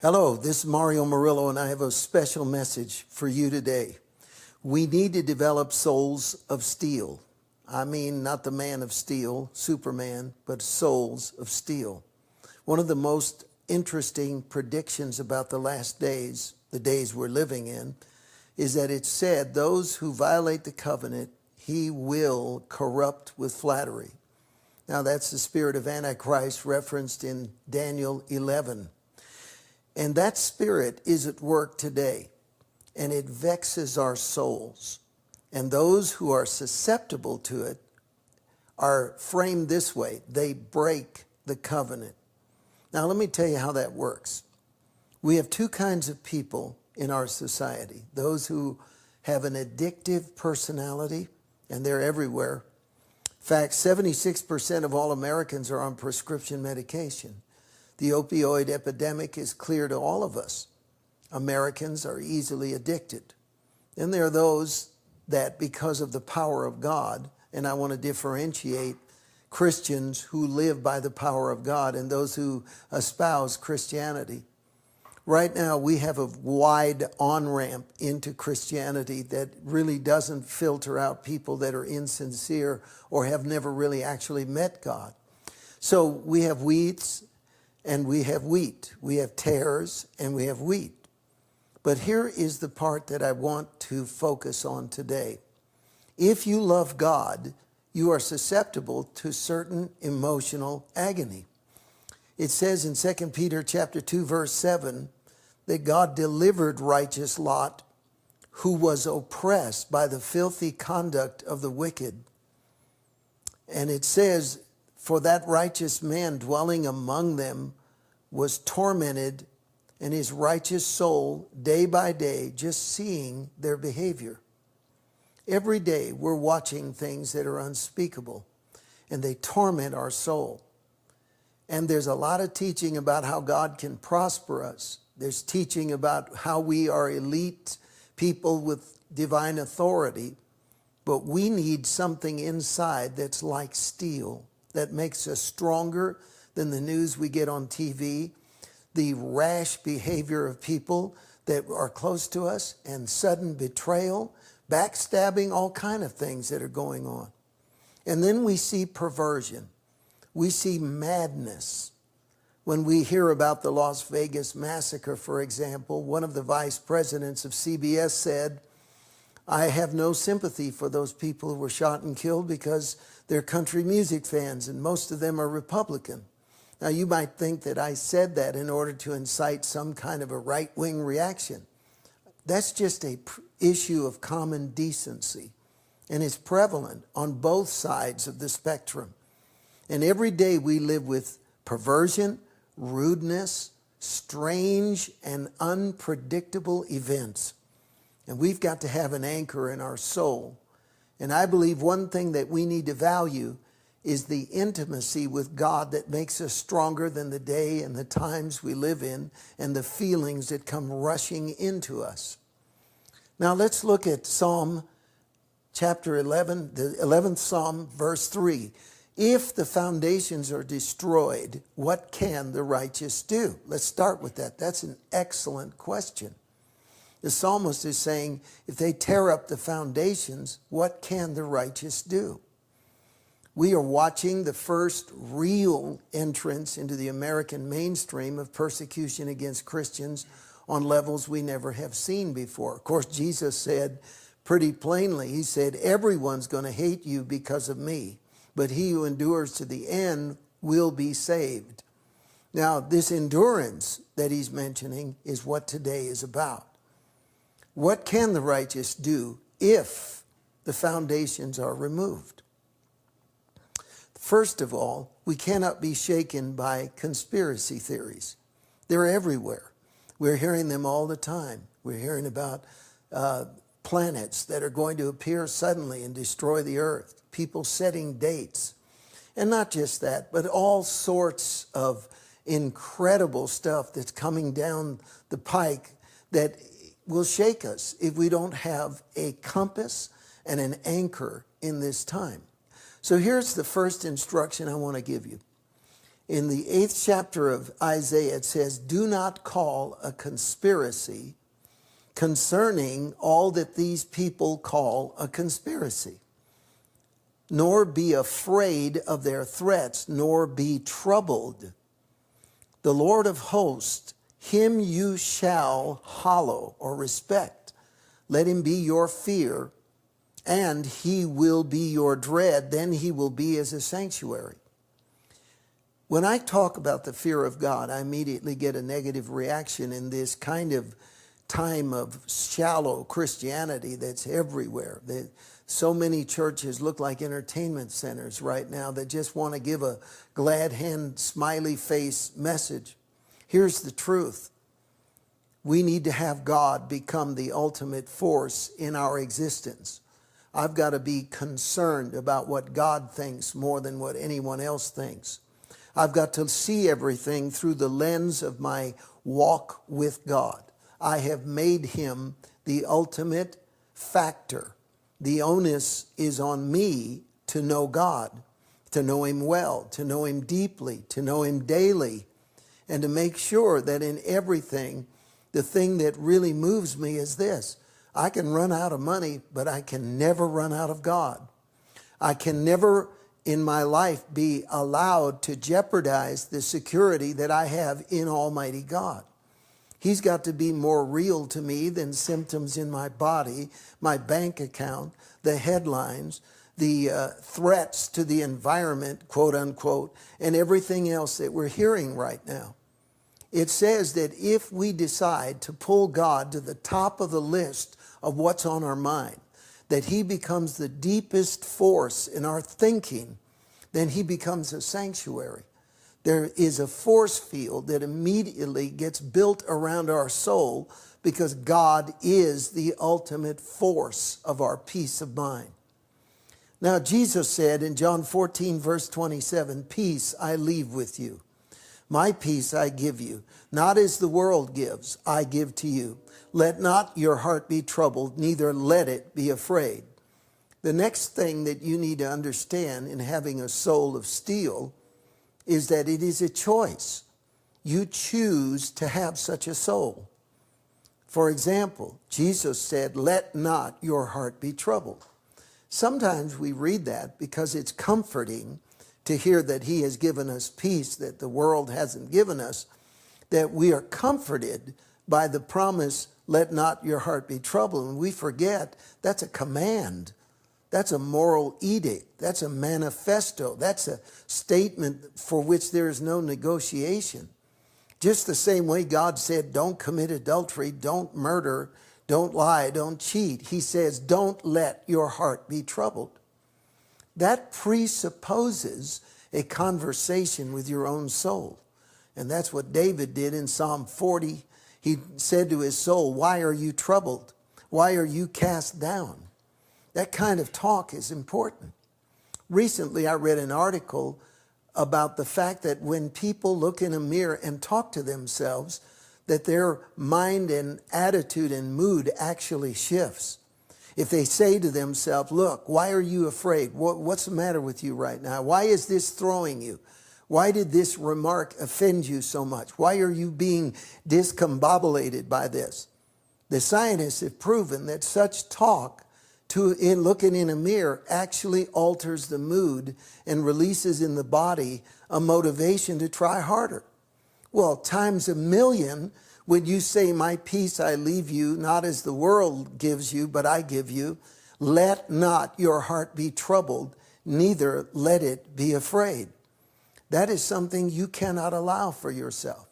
Hello, this is Murillo, and I have a special message for you today. We need to develop souls of steel. I mean, not the man of steel, Superman, but souls of steel. One of the most interesting predictions about the last days, the days we're living in, is that it said those who violate the covenant, he will corrupt with flattery. Now, that's the spirit of Antichrist referenced in Daniel 11. And that spirit is at work today, and it vexes our souls. And those who are susceptible to it are framed this way: they break the covenant. Now, let me tell you how that works. We have two kinds of people in our society: those who have an addictive personality, and they're everywhere. In fact, 76% of all Americans are on prescription medication. The opioid epidemic is clear to all of us. Americans are easily addicted. Then there are those that, because of the power of God, and I want to differentiate Christians who live by the power of God and those who espouse Christianity. Right now, we have a wide on-ramp into Christianity that really doesn't filter out people that are insincere or have never really actually met God. So we have weeds and we have wheat. We have tares and we have wheat. But here is the part that I want to focus on today. If you love God, you are susceptible to certain emotional agony. It says in 2 Peter chapter 2, verse 7, that God delivered righteous Lot, who was oppressed by the filthy conduct of the wicked. And it says, for that righteous man dwelling among them was tormented, and his righteous soul day by day just seeing their behavior. Every day we're watching things that are unspeakable, and they torment our soul. And there's a lot of teaching about how God can prosper us. There's teaching about how we are elite people with divine authority, but we need something inside that's like steel, that makes us stronger than the news we get on TV, the rash behavior of people that are close to us, and sudden betrayal, backstabbing, all kind of things that are going on. And then we see perversion. We see madness. When we hear about the Las Vegas massacre, for example, one of the vice presidents of CBS said, I have no sympathy for those people who were shot and killed because they're country music fans, and most of them are Republican. Now, you might think that I said that in order to incite some kind of a right-wing reaction. That's just an issue of common decency, and it's prevalent on both sides of the spectrum. And every day we live with perversion, rudeness, strange and unpredictable events. And we've got to have an anchor in our soul. And I believe one thing that we need to value is the intimacy with God that makes us stronger than the day and the times we live in and the feelings that come rushing into us. Now let's look at Psalm chapter 11, the 11th Psalm, verse 3. If the foundations are destroyed, what can the righteous do? Let's start with that. That's an excellent question. The psalmist is saying, if they tear up the foundations, what can the righteous do? We are watching the first real entrance into the American mainstream of persecution against Christians on levels we never have seen before. Of course, Jesus said pretty plainly, he said, everyone's going to hate you because of me, but he who endures to the end will be saved. Now, this endurance that he's mentioning is what today is about. What can the righteous do if the foundations are removed? First of all, we cannot be shaken by conspiracy theories. They're everywhere. We're hearing them all the time. We're hearing about planets that are going to appear suddenly and destroy the earth, people setting dates. And not just that, but all sorts of incredible stuff that's coming down the pike that will shake us if we don't have a compass and an anchor in this time. So here's the first instruction I want to give you. In the 8th chapter of Isaiah, it says, do not call a conspiracy concerning all that these people call a conspiracy, nor be afraid of their threats, nor be troubled. The Lord of hosts, him you shall hallow or respect. Let him be your fear, and he will be your dread. Then he will be as a sanctuary. When I talk about the fear of God, I immediately get a negative reaction in this kind of time of shallow Christianity that's everywhere. So many churches look like entertainment centers right now that just want to give a glad hand, smiley face message. Here's the truth. We need to have God become the ultimate force in our existence. I've got to be concerned about what God thinks more than what anyone else thinks. I've got to see everything through the lens of my walk with God. I have made him the ultimate factor. The onus is on me to know God, to know him well, to know him deeply, to know him daily, and to make sure that in everything, the thing that really moves me is this. I can run out of money, but I can never run out of God. I can never in my life be allowed to jeopardize the security that I have in Almighty God. He's got to be more real to me than symptoms in my body, my bank account, the headlines, the threats to the environment, quote unquote, and everything else that we're hearing right now. It says that if we decide to pull God to the top of the list of what's on our mind, that he becomes the deepest force in our thinking, then he becomes a sanctuary. There is a force field that immediately gets built around our soul because God is the ultimate force of our peace of mind. Now, Jesus said in John 14, verse 27, peace I leave with you. My peace I give you. Not as the world gives, I give to you. Let not your heart be troubled, neither let it be afraid. The next thing that you need to understand in having a soul of steel is that it is a choice. You choose to have such a soul. For example, Jesus said, let not your heart be troubled. Sometimes we read that because it's comforting to hear that he has given us peace that the world hasn't given us, that we are comforted by the promise, let not your heart be troubled. And we forget that's a command. That's a moral edict. That's a manifesto. That's a statement for which there is no negotiation. Just the same way God said, don't commit adultery, don't murder, don't lie, don't cheat. He says, don't let your heart be troubled. That presupposes a conversation with your own soul. And that's what David did in Psalm 40. He said to his soul, why are you troubled? Why are you cast down? That kind of talk is important. Recently, I read an article about the fact that when people look in a mirror and talk to themselves, that their mind and attitude and mood actually shifts. If they say to themselves, look, why are you afraid? What's the matter with you right now? Why is this throwing you? Why did this remark offend you so much? Why are you being discombobulated by this? The scientists have proven that such talk in looking in a mirror actually alters the mood and releases in the body a motivation to try harder. Well, times a million when you say, my peace I leave you, not as the world gives you, but I give you. Let not your heart be troubled, neither let it be afraid. That is something you cannot allow for yourself.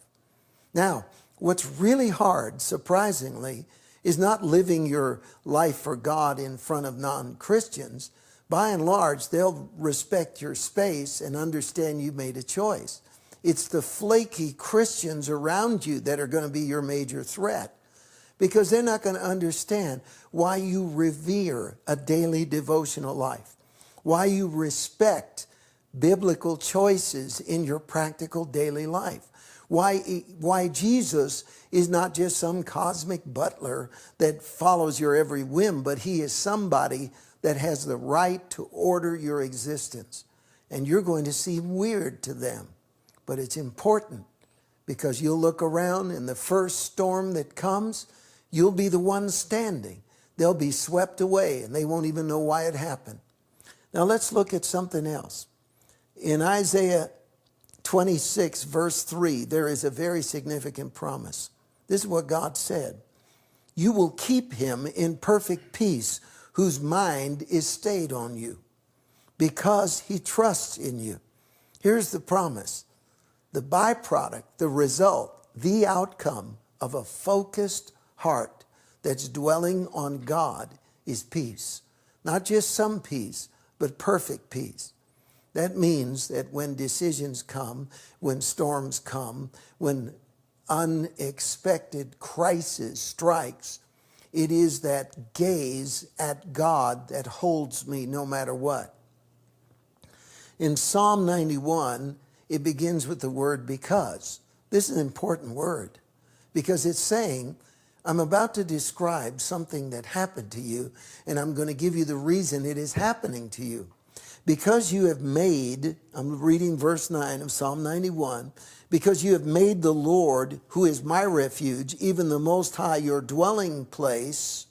Now, what's really hard, surprisingly, is not living your life for God in front of non-Christians. By and large, they'll respect your space and understand you made a choice. It's the flaky Christians around you that are going to be your major threat, because they're not going to understand why you revere a daily devotional life, why you respect biblical choices in your practical daily life, why Jesus is not just some cosmic butler that follows your every whim, but he is somebody that has the right to order your existence. And you're going to seem weird to them. But it's important because you'll look around and the first storm that comes, you'll be the one standing. They'll be swept away and they won't even know why it happened. Now let's look at something else. In Isaiah 26 verse 3, there is a very significant promise. This is what God said. You will keep him in perfect peace whose mind is stayed on you because he trusts in you. Here's the promise. The byproduct, the result, the outcome of a focused heart that's dwelling on God is peace. Not just some peace, but perfect peace. That means that when decisions come, when storms come, when unexpected crisis strikes, it is that gaze at God that holds me no matter what. In Psalm 91, it begins with the word because. This is an important word because it's saying, I'm about to describe something that happened to you, and I'm going to give you the reason it is happening to you. Because you have made, I'm reading verse 9 of Psalm 91, because you have made the Lord, who is my refuge, even the Most High, your dwelling place,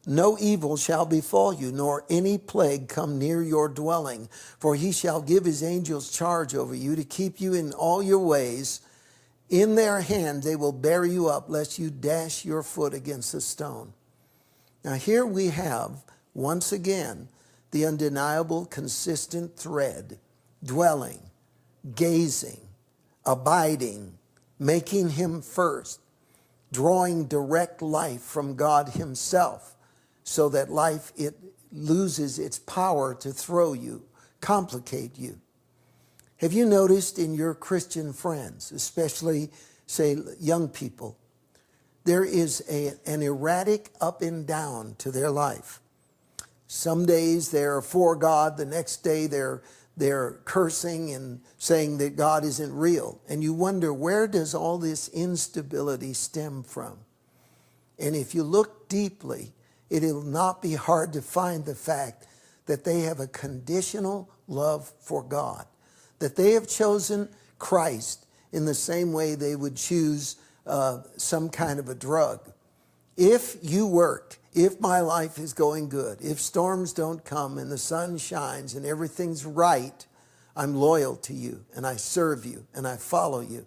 no evil shall befall you, nor any plague come near your dwelling. For he shall give his angels charge over you to keep you in all your ways. In their hand they will bear you up, lest you dash your foot against a stone. Now here we have, once again, the undeniable, consistent thread, dwelling, gazing, abiding, making him first, drawing direct life from God himself, so that life, it loses its power to throw you, complicate you. Have you noticed in your Christian friends, especially, say, young people, there is an erratic up and down to their life. Some days they're for God, the next day they're cursing and saying that God isn't real. And you wonder, where does all this instability stem from? And if you look deeply, it'll not be hard to find the fact that they have a conditional love for God, that they have chosen Christ in the same way they would choose some kind of a drug. If you work, if my life is going good, if storms don't come and the sun shines and everything's right, I'm loyal to you and I serve you and I follow you.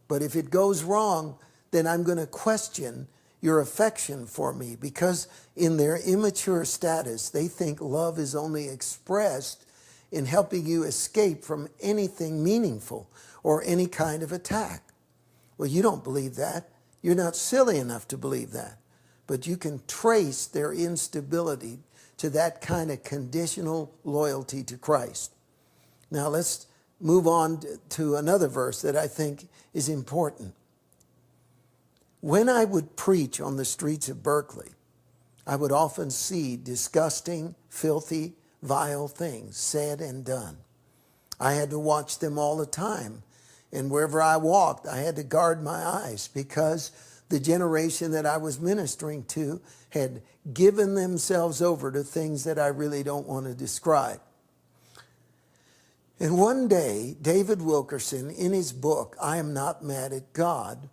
But if it goes wrong, then I'm going to question your affection for me, because in their immature status, they think love is only expressed in helping you escape from anything meaningful or any kind of attack. Well, you don't believe that. You're not silly enough to believe that. But you can trace their instability to that kind of conditional loyalty to Christ. Now let's move on to another verse that I think is important. When I would preach on the streets of Berkeley, I would often see disgusting, filthy, vile things said and done. I had to watch them all the time. And wherever I walked, I had to guard my eyes, because the generation that I was ministering to had given themselves over to things that I really don't want to describe. And one day, David Wilkerson, in his book, I Am Not Mad at God,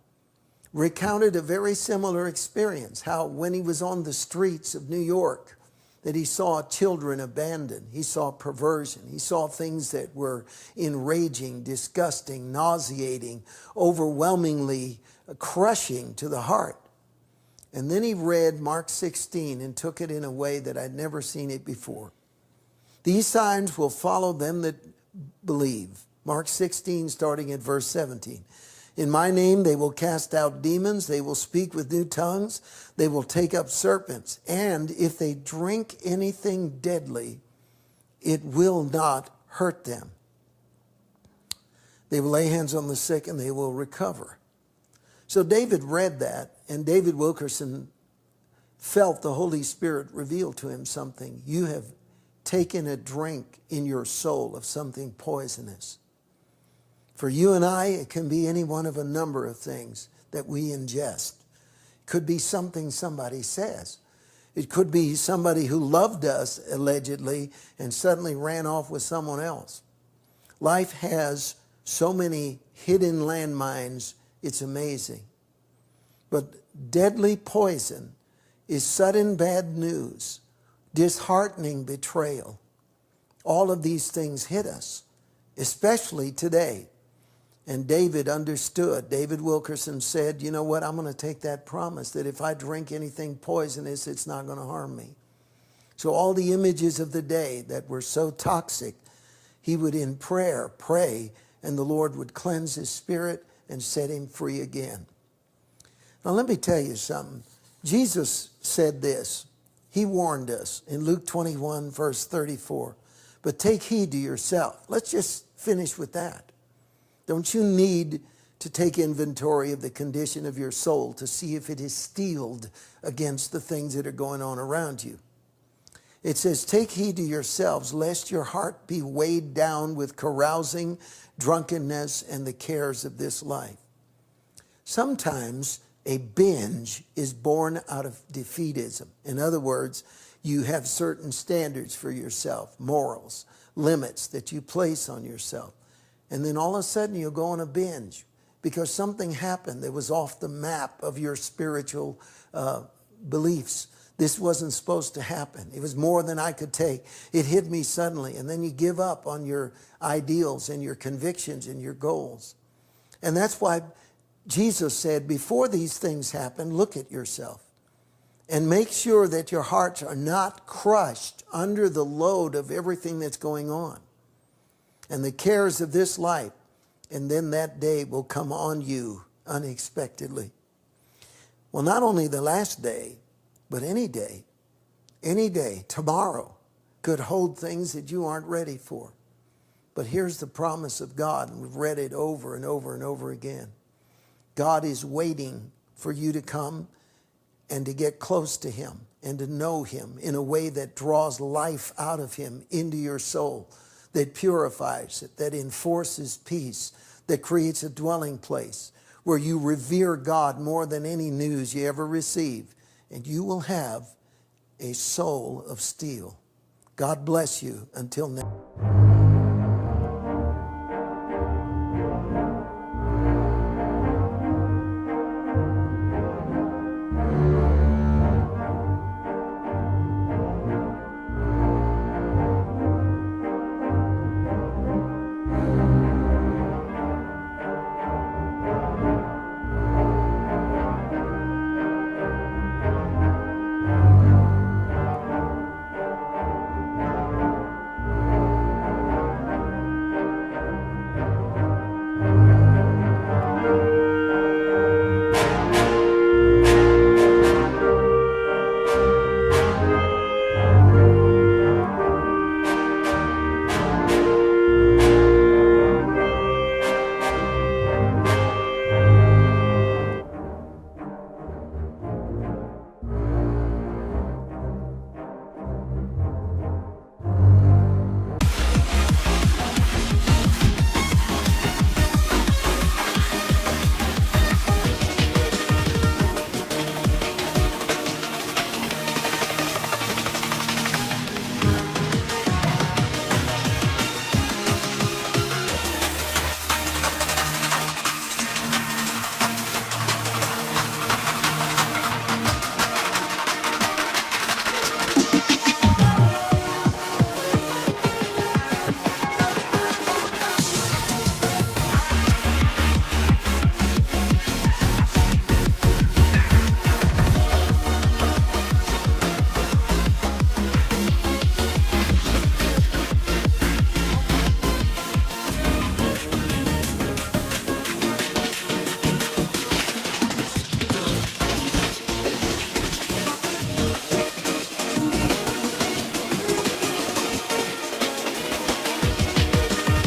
recounted a very similar experience, how when he was on the streets of New York, that he saw children abandoned, he saw perversion, he saw things that were enraging, disgusting, nauseating, overwhelmingly crushing to the heart. And then he read Mark 16 and took it in a way that I'd never seen it before. These signs will follow them that believe. Mark 16, starting at verse 17. In my name they will cast out demons, they will speak with new tongues, they will take up serpents, and if they drink anything deadly, it will not hurt them. They will lay hands on the sick and they will recover. So David read that, and David Wilkerson felt the Holy Spirit reveal to him something. You have taken a drink in your soul of something poisonous. For you and I, it can be any one of a number of things that we ingest. It could be something somebody says. It could be somebody who loved us, allegedly, and suddenly ran off with someone else. Life has so many hidden landmines, it's amazing. But deadly poison is sudden bad news, disheartening betrayal. All of these things hit us, especially today. And David understood. David Wilkerson said, you know what, I'm going to take that promise that if I drink anything poisonous, it's not going to harm me. So all the images of the day that were so toxic, he would in prayer pray, and the Lord would cleanse his spirit and set him free again. Now let me tell you something. Jesus said this. He warned us in Luke 21, verse 34. But take heed to yourself. Let's just finish with that. Don't you need to take inventory of the condition of your soul to see if it is steeled against the things that are going on around you? It says, take heed to yourselves, lest your heart be weighed down with carousing, drunkenness, and the cares of this life. Sometimes a binge is born out of defeatism. In other words, you have certain standards for yourself, morals, limits that you place on yourself. And then all of a sudden you'll go on a binge because something happened that was off the map of your spiritual beliefs. This wasn't supposed to happen. It was more than I could take. It hit me suddenly. And then you give up on your ideals and your convictions and your goals. And that's why Jesus said, before these things happen, look at yourself and make sure that your hearts are not crushed under the load of everything that's going on and the cares of this life. And then that day will come on you unexpectedly. Well, not only the last day, but any day, tomorrow could hold things that you aren't ready for. But here's the promise of God, and we've read it over and over and over again. God is waiting for you to come and to get close to him and to know him in a way that draws life out of him into your soul, that purifies it, that enforces peace, that creates a dwelling place where you revere God more than any news you ever receive, and you will have a soul of steel. God bless you until next.